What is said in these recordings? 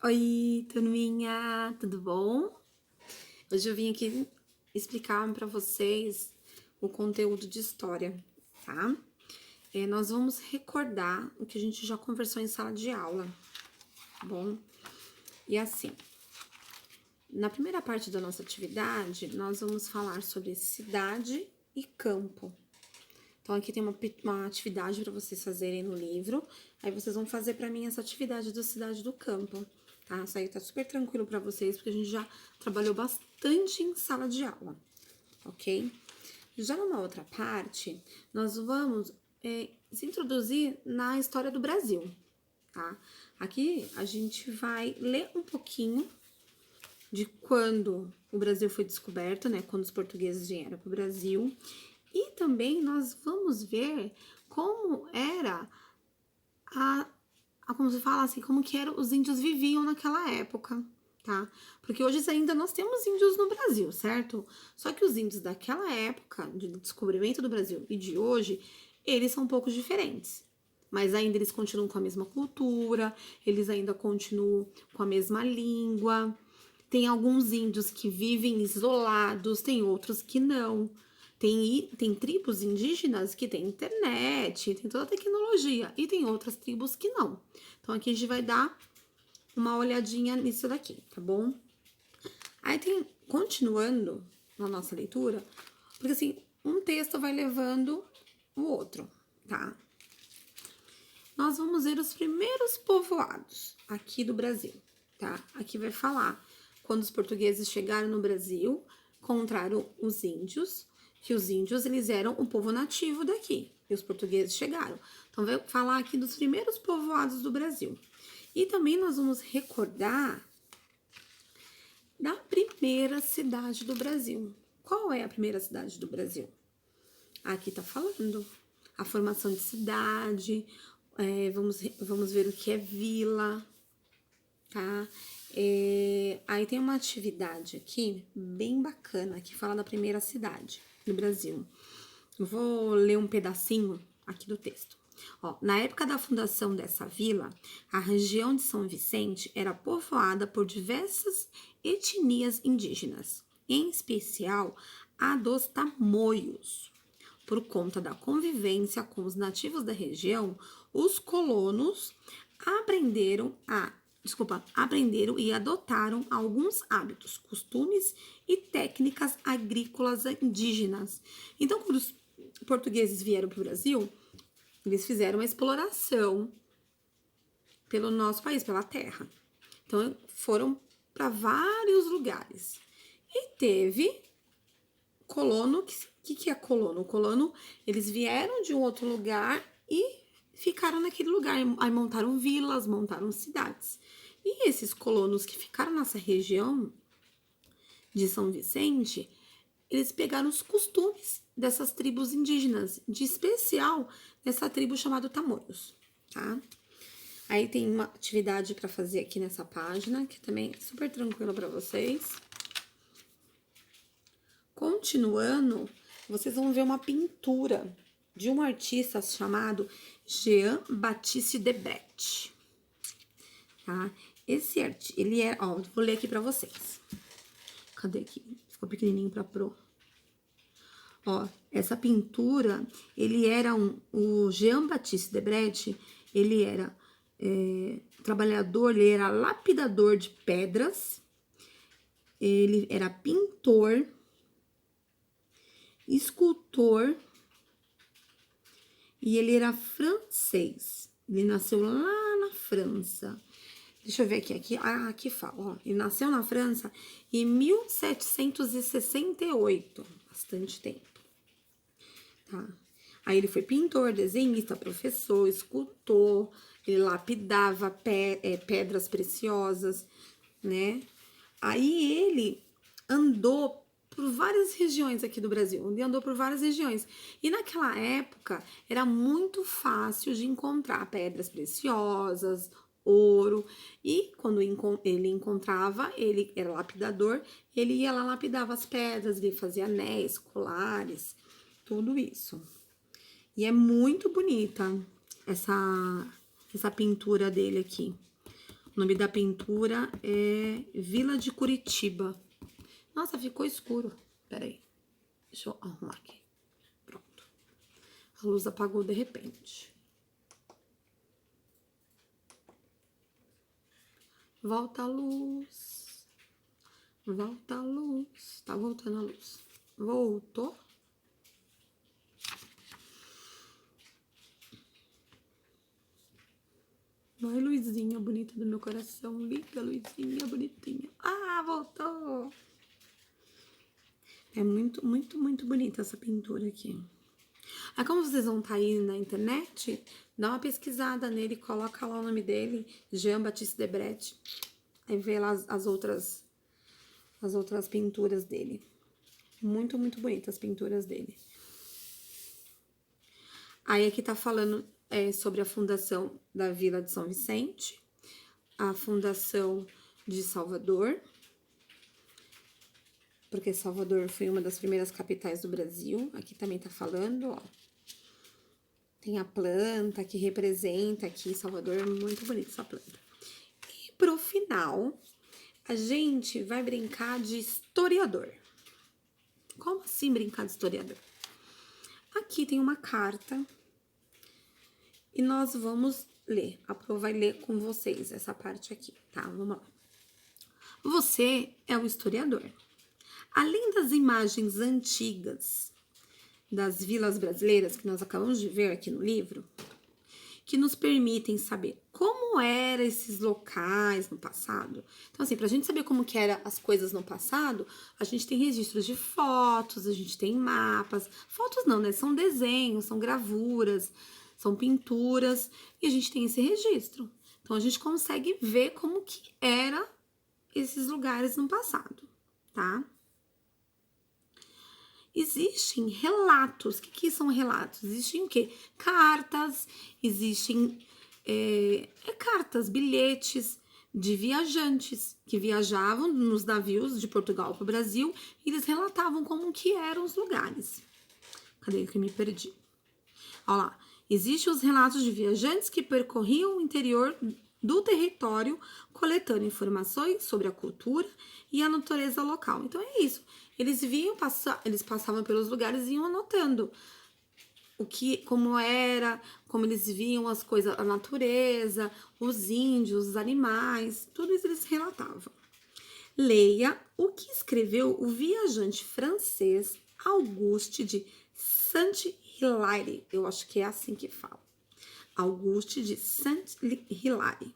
Oi, turminha, tudo bom? Hoje eu vim aqui explicar para vocês o conteúdo de história, tá? Nós vamos recordar o que a gente já conversou em sala de aula, tá bom? E assim, na primeira parte da nossa atividade, nós vamos falar sobre cidade e campo. Então, aqui tem uma atividade para vocês fazerem no livro. Aí vocês vão fazer para mim essa atividade da cidade e do campo, tá? Isso aí tá super tranquilo para vocês, porque a gente já trabalhou bastante em sala de aula, ok? Já numa outra parte, nós vamos se introduzir na história do Brasil, tá? Aqui a gente vai ler um pouquinho de quando o Brasil foi descoberto, né? Quando os portugueses vieram para o Brasil. E também nós vamos ver como era como se fala assim, como que eram os índios viviam naquela época, tá? Porque hoje ainda nós temos índios no Brasil, certo? Só que os índios daquela época, de descobrimento do Brasil e de hoje, eles são um pouco diferentes. Mas ainda eles continuam com a mesma cultura, eles ainda continuam com a mesma língua. Tem alguns índios que vivem isolados, tem outros que não. Tem tribos indígenas que têm internet, tem toda a tecnologia, e tem outras tribos que não. Então, aqui a gente vai dar uma olhadinha nisso daqui, tá bom? Aí tem, continuando na nossa leitura, porque assim, um texto vai levando o outro, tá? Nós vamos ver os primeiros povoados aqui do Brasil, tá? Aqui vai falar quando os portugueses chegaram no Brasil, encontraram os índios, que os índios eles eram o povo nativo daqui, e os portugueses chegaram. Então vai falar aqui dos primeiros povoados do Brasil. E também nós vamos recordar da primeira cidade do Brasil. Qual é a primeira cidade do Brasil? Aqui tá falando a formação de cidade, vamos ver o que é vila, tá? Aí tem uma atividade aqui bem bacana que fala da primeira cidade do Brasil. Eu vou ler um pedacinho aqui do texto. Ó, na época da fundação dessa vila, a região de São Vicente era povoada por diversas etnias indígenas, em especial a dos tamoios. Por conta da convivência com os nativos da região, os colonos aprenderam e adotaram alguns hábitos, costumes e técnicas agrícolas indígenas. Então, quando os portugueses vieram para o Brasil, eles fizeram uma exploração pelo nosso país, pela terra. Então, foram para vários lugares. E teve colono, que é colono? O colono, eles vieram de um outro lugar e ficaram naquele lugar. Aí montaram vilas, montaram cidades. E esses colonos que ficaram nessa região de São Vicente, eles pegaram os costumes dessas tribos indígenas, de especial dessa tribo chamada Tamoios, tá? Aí tem uma atividade para fazer aqui nessa página, que também é super tranquilo para vocês. Continuando, vocês vão ver uma pintura de um artista chamado Jean Baptiste Debret, tá? Esse artista, ele é, ó, vou ler aqui para vocês. Cadê aqui? Ficou pequenininho para pro. Ó, essa pintura, ele era o Jean Baptiste Debret, ele era trabalhador, ele era lapidador de pedras, ele era pintor, escultor e ele era francês. Ele nasceu lá na França. Deixa eu ver aqui. Aqui fala, ó. Ele nasceu na França em 1768. Bastante tempo. Tá? Aí ele foi pintor, desenhista, professor, escultor. Ele lapidava pedras preciosas, né? Aí ele andou por várias regiões aqui do Brasil. Ele andou por várias regiões. E naquela época era muito fácil de encontrar pedras preciosas, ouro. E quando ele encontrava, ele era lapidador, ele ia lá lapidava as pedras, ele fazia anéis, colares, tudo isso. E é muito bonita essa pintura dele aqui. O nome da pintura é Vila de Curitiba. Nossa, ficou escuro. Peraí. Deixa eu arrumar aqui. Pronto. A luz apagou de repente. Volta a luz. Volta a luz. Tá voltando a luz. Voltou. Vai, luzinha bonita do meu coração. Liga, luzinha bonitinha. Ah, voltou. É muito, muito, muito bonita essa pintura aqui. Aí, como vocês vão estar aí na internet, dá uma pesquisada nele, coloca lá o nome dele, Jean-Baptiste Debret. Aí vê lá as outras pinturas dele. Muito, muito bonitas as pinturas dele. Aí aqui tá falando sobre a fundação da Vila de São Vicente, a fundação de Salvador, porque Salvador foi uma das primeiras capitais do Brasil. Aqui também tá falando, ó. Tem a planta que representa aqui Salvador, muito bonita essa planta. E pro final, a gente vai brincar de historiador. Como assim brincar de historiador? Aqui tem uma carta e nós vamos ler. A Pro vai ler com vocês essa parte aqui, tá? Vamos lá. Você é o historiador. Além das imagens antigas das vilas brasileiras que nós acabamos de ver aqui no livro, que nos permitem saber como eram esses locais no passado. Então, assim, pra gente saber como que eram as coisas no passado, a gente tem registros de fotos, a gente tem mapas. Fotos não, né? São desenhos, são gravuras, são pinturas, e a gente tem esse registro. Então, a gente consegue ver como que eram esses lugares no passado, tá? Existem relatos. O que são relatos? Existem o quê? Cartas, existem cartas, bilhetes de viajantes que viajavam nos navios de Portugal para o Brasil e eles relatavam como que eram os lugares. Cadê que eu me perdi? Olha lá. Existem os relatos de viajantes que percorriam o interior do território, coletando informações sobre a cultura e a natureza local. Então é isso. Eles eles passavam pelos lugares e iam anotando como era, como eles viam as coisas, a natureza, os índios, os animais, tudo isso eles relatavam. Leia o que escreveu o viajante francês Auguste de Saint-Hilaire. Eu acho que é assim que fala. Auguste de Saint-Hilaire,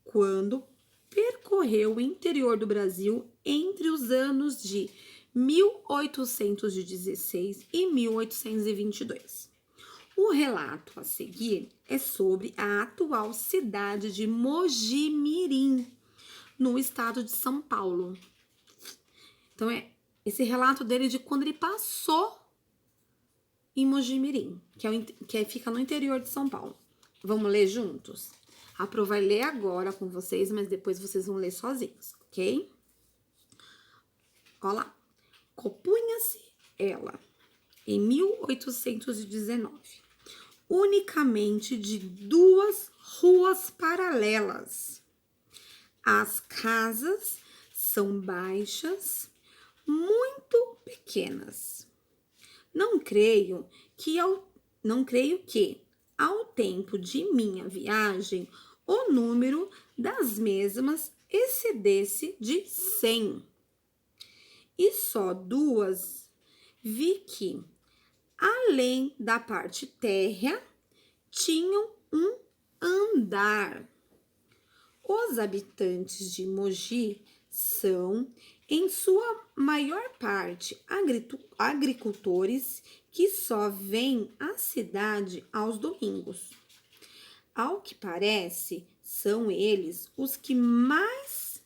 quando percorreu o interior do Brasil entre os anos de 1816 e 1822. O relato a seguir é sobre a atual cidade de Mogi-mirim, no estado de São Paulo. Então, esse relato dele de quando ele passou em Mogi-mirim, que fica no interior de São Paulo. Vamos ler juntos? A Pro vai ler agora com vocês, mas depois vocês vão ler sozinhos, ok? Olha lá. Compunha-se ela, em 1819, unicamente de 2 ruas paralelas. As casas são baixas, muito pequenas. Não creio que, ao tempo de minha viagem, o número das mesmas excedesse de 100. E só 2 vi que, além da parte térrea, tinham um andar. Os habitantes de Mogi são, em sua maior parte, agricultores que só vêm à cidade aos domingos. Ao que parece, são eles os que mais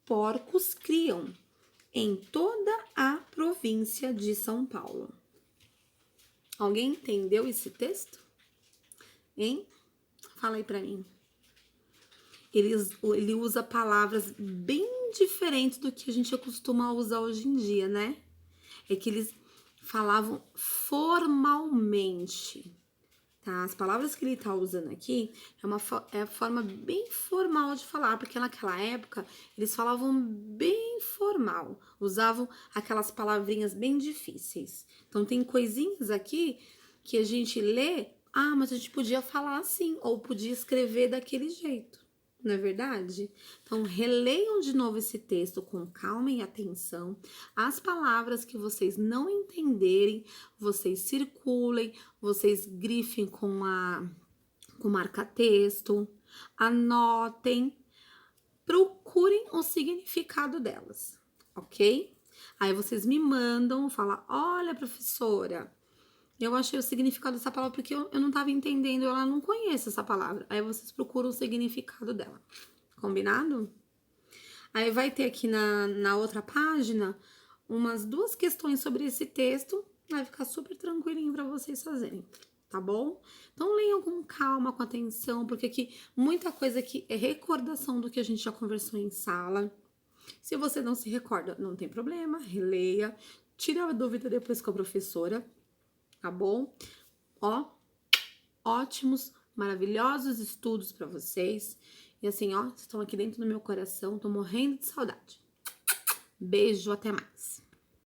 porcos criam em toda a província de São Paulo. Alguém entendeu esse texto? Hein? Fala aí pra mim. Ele usa palavras bem diferentes do que a gente costuma usar hoje em dia, né? É que eles falavam formalmente, tá? As palavras que ele tá usando aqui é a forma bem formal de falar, porque naquela época eles falavam bem formal, usavam aquelas palavrinhas bem difíceis. Então tem coisinhas aqui que a gente lê, mas a gente podia falar assim, ou podia escrever daquele jeito. Não é verdade? Então, releiam de novo esse texto com calma e atenção. As palavras que vocês não entenderem, vocês circulem, vocês grifem com marca-texto, anotem, procurem o significado delas, ok? Aí vocês me mandam, falar, olha, professora, eu achei o significado dessa palavra porque eu não estava entendendo, ela não conhece essa palavra. Aí vocês procuram o significado dela. Combinado? Aí vai ter aqui na outra página umas 2 questões sobre esse texto. Vai ficar super tranquilinho para vocês fazerem, tá bom? Então leiam com calma, com atenção, porque aqui muita coisa aqui é recordação do que a gente já conversou em sala. Se você não se recorda, não tem problema, releia, tira a dúvida depois com a professora, tá bom? Ó, ótimos, maravilhosos estudos para vocês. E assim, ó, vocês estão aqui dentro do meu coração, tô morrendo de saudade. Beijo, até mais.